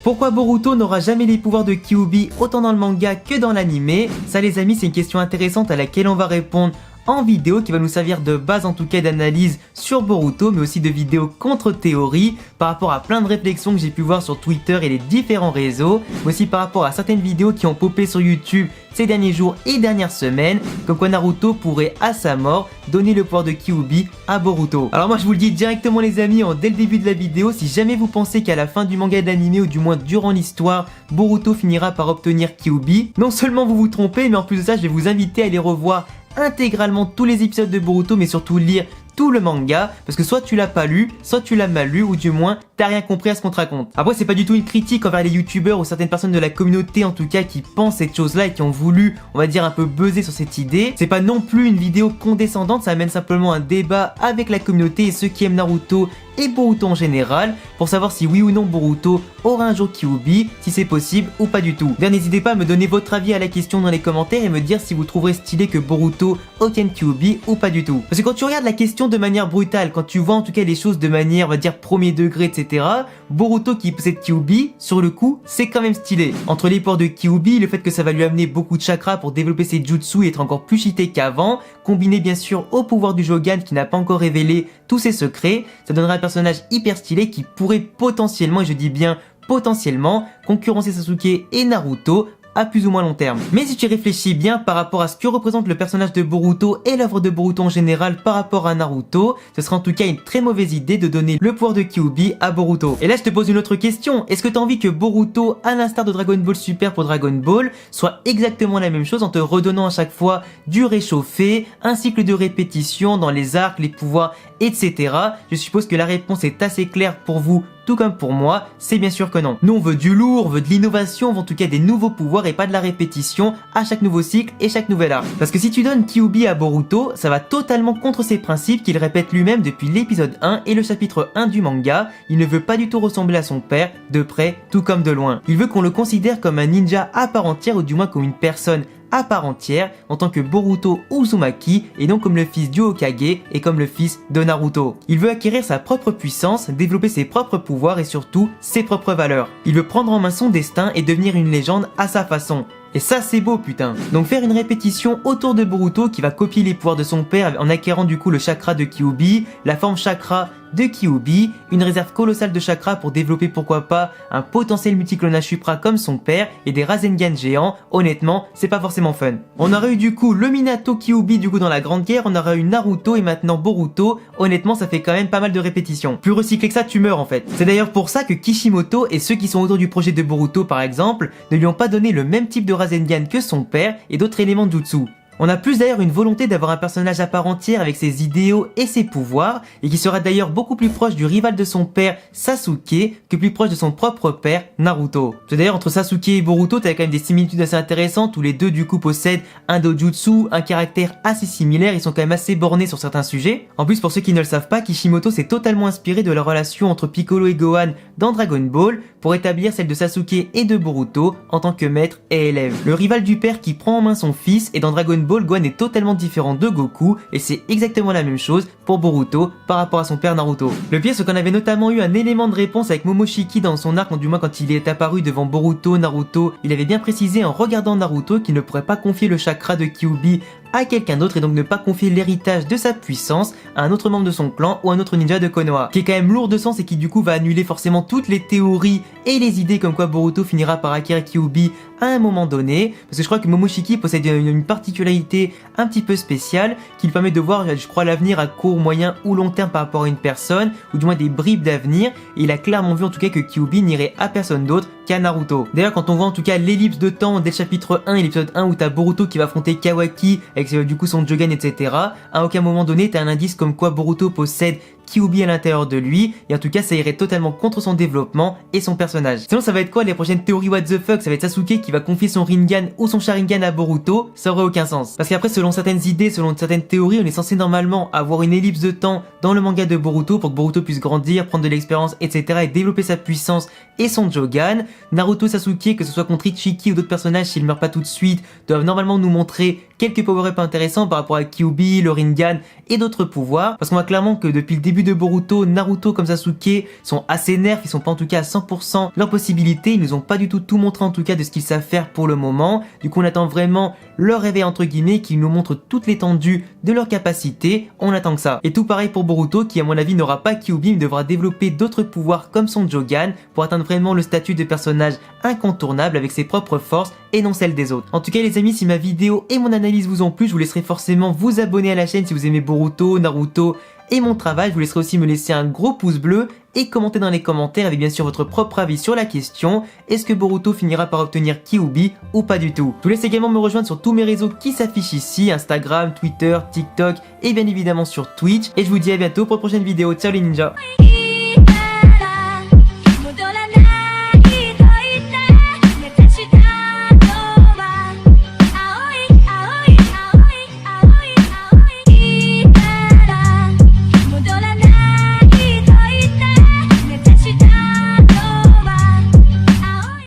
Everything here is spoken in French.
Pourquoi Boruto n'aura jamais les pouvoirs de Kyuubi autant dans le manga que dans l'anime? Ça les amis, c'est une question intéressante à laquelle on va répondre en vidéo qui va nous servir de base en tout cas d'analyse sur Boruto, mais aussi de vidéos contre-théorie par rapport à plein de réflexions que j'ai pu voir sur Twitter et les différents réseaux, mais aussi par rapport à certaines vidéos qui ont popé sur YouTube ces derniers jours et dernières semaines, comme quoi Naruto pourrait à sa mort donner le pouvoir de Kyuubi à Boruto. Alors moi je vous le dis directement les amis, dès le début de la vidéo, si jamais vous pensez qu'à la fin du manga et de l'anime, ou du moins durant l'histoire, Boruto finira par obtenir Kyuubi, non seulement vous vous trompez, mais en plus de ça je vais vous inviter à aller revoir intégralement tous les épisodes de Boruto, mais surtout lire tout le manga, parce que soit tu l'as pas lu, soit tu l'as mal lu, ou du moins t'as rien compris à ce qu'on te raconte. Après c'est pas du tout une critique envers les youtubeurs ou certaines personnes de la communauté en tout cas qui pensent cette chose là et qui ont voulu, on va dire, un peu buzzer sur cette idée. C'est pas non plus une vidéo condescendante, ça amène simplement un débat avec la communauté et ceux qui aiment Naruto et Boruto en général, pour savoir si oui ou non Boruto aura un jour Kyuubi, si c'est possible ou pas du tout. D'ailleurs n'hésitez pas à me donner votre avis à la question dans les commentaires et me dire si vous trouverez stylé que Boruto obtienne Kyuubi ou pas du tout. Parce que quand tu regardes la question de manière brutale, quand tu vois en tout cas les choses de manière, on va dire, premier degré, etc., Boruto qui possède Kyuubi, sur le coup, c'est quand même stylé. Entre les pouvoirs de Kyuubi, le fait que ça va lui amener beaucoup de chakra pour développer ses jutsu et être encore plus cheaté qu'avant, combiné bien sûr au pouvoir du Jogan qui n'a pas encore révélé tous ses secrets, ça donnerait un personnage hyper stylé qui pourrait potentiellement, et je dis bien potentiellement, concurrencer Sasuke et Naruto à plus ou moins long terme. Mais si tu réfléchis bien par rapport à ce que représente le personnage de Boruto et l'œuvre de Boruto en général par rapport à Naruto, ce sera en tout cas une très mauvaise idée de donner le pouvoir de Kyuubi à Boruto. Et là je te pose une autre question, est-ce que tu as envie que Boruto, à l'instar de Dragon Ball Super pour Dragon Ball, soit exactement la même chose en te redonnant à chaque fois du réchauffé, un cycle de répétition dans les arcs, les pouvoirs, etc. Je suppose que la réponse est assez claire pour vous, tout comme pour moi, c'est bien sûr que non. Nous on veut du lourd, on veut de l'innovation, on veut en tout cas des nouveaux pouvoirs et pas de la répétition à chaque nouveau cycle et chaque nouvel arc. Parce que si tu donnes Kyuubi à Boruto, ça va totalement contre ses principes qu'il répète lui-même depuis l'épisode 1 et le chapitre 1 du manga. Il ne veut pas du tout ressembler à son père, de près tout comme de loin. Il veut qu'on le considère comme un ninja à part entière ou du moins comme une personne à part entière en tant que Boruto Uzumaki et non comme le fils du Hokage et comme le fils de Naruto. Il veut acquérir sa propre puissance, développer ses propres pouvoirs et surtout ses propres valeurs. Il veut prendre en main son destin et devenir une légende à sa façon. Et ça c'est beau putain. Donc faire une répétition autour de Boruto qui va copier les pouvoirs de son père en acquérant du coup le chakra de Kyuubi, la forme chakra de Kyuubi, une réserve colossale de chakra pour développer pourquoi pas un potentiel multiclonage supra comme son père et des Rasengan géants, honnêtement c'est pas forcément fun. On aurait eu du coup le Minato Kyuubi du coup dans la grande guerre, on aurait eu Naruto et maintenant Boruto, honnêtement ça fait quand même pas mal de répétitions. Plus recyclé que ça tu meurs en fait. C'est d'ailleurs pour ça que Kishimoto et ceux qui sont autour du projet de Boruto par exemple ne lui ont pas donné le même type de Rasengan que son père et d'autres éléments de jutsu. On a plus d'ailleurs une volonté d'avoir un personnage à part entière avec ses idéaux et ses pouvoirs, et qui sera d'ailleurs beaucoup plus proche du rival de son père Sasuke que plus proche de son propre père Naruto. C'est d'ailleurs entre Sasuke et Boruto t'as quand même des similitudes assez intéressantes où les deux du coup possèdent un dojutsu, un caractère assez similaire, ils sont quand même assez bornés sur certains sujets. En plus pour ceux qui ne le savent pas, Kishimoto s'est totalement inspiré de la relation entre Piccolo et Gohan dans Dragon Ball pour établir celle de Sasuke et de Boruto en tant que maître et élève. Le rival du père qui prend en main son fils et dans Dragon Ball, Gohan est totalement différent de Goku et c'est exactement la même chose pour Boruto par rapport à son père Naruto. Le pire c'est qu'on avait notamment eu un élément de réponse avec Momoshiki dans son arc, du moins quand il est apparu devant Boruto, Naruto, il avait bien précisé en regardant Naruto qu'il ne pourrait pas confier le chakra de Kyuubi à quelqu'un d'autre et donc ne pas confier l'héritage de sa puissance à un autre membre de son clan ou un autre ninja de Konoha, qui est quand même lourd de sens et qui du coup va annuler forcément toutes les théories et les idées comme quoi Boruto finira par acquérir Kyuubi à un moment donné, parce que je crois que Momoshiki possède une particularité un petit peu spéciale qui lui permet de voir, je crois, l'avenir à court, moyen ou long terme par rapport à une personne, ou du moins des bribes d'avenir, et il a clairement vu en tout cas que Kyuubi n'irait à personne d'autre qu'à Naruto. D'ailleurs quand on voit en tout cas l'ellipse de temps dès le chapitre 1 et l'épisode 1 où t'as Boruto qui va affronter Kawaki avec du coup son Jogan etc, à aucun moment donné t'as un indice comme quoi Boruto possède Kyuubi à l'intérieur de lui, et en tout cas ça irait totalement contre son développement et son personnage. Sinon ça va être quoi les prochaines théories what the fuck? Ça va être Sasuke qui va confier son Rinnegan ou son Sharingan à Boruto, ça aurait aucun sens. Parce qu'après selon certaines idées, selon certaines théories, on est censé normalement avoir une ellipse de temps dans le manga de Boruto pour que Boruto puisse grandir, prendre de l'expérience etc et développer sa puissance et son Jogan. Naruto, Sasuke, que ce soit contre Ichiki ou d'autres personnages s'ils meurent pas tout de suite, doivent normalement nous montrer quelques power-ups intéressants par rapport à Kyuubi, le Rinnegan et d'autres pouvoirs. Parce qu'on voit clairement que depuis le début de Boruto, Naruto comme Sasuke sont assez nerfs, ils sont pas en tout cas à 100% leurs possibilités, ils nous ont pas du tout montré en tout cas de ce qu'ils savent faire pour le moment. Du coup on attend vraiment leur réveil entre guillemets, qu'ils nous montrent toute l'étendue de leurs capacités, on attend que ça. Et tout pareil pour Boruto qui à mon avis n'aura pas Kyuubi mais devra développer d'autres pouvoirs comme son Jogan pour atteindre vraiment le statut de personnage incontournable avec ses propres forces et non celles des autres. En tout cas les amis, si ma vidéo et mon analyse vous ont plu, je vous laisserai forcément vous abonner à la chaîne si vous aimez Boruto, Naruto et mon travail. Je vous laisserai aussi me laisser un gros pouce bleu et commenter dans les commentaires avec bien sûr votre propre avis sur la question. Est-ce que Boruto finira par obtenir Kyuubi ou pas du tout? Je vous laisse également me rejoindre sur tous mes réseaux qui s'affichent ici, Instagram, Twitter, TikTok et bien évidemment sur Twitch. Et je vous dis à bientôt pour une prochaine vidéo. Ciao les ninjas!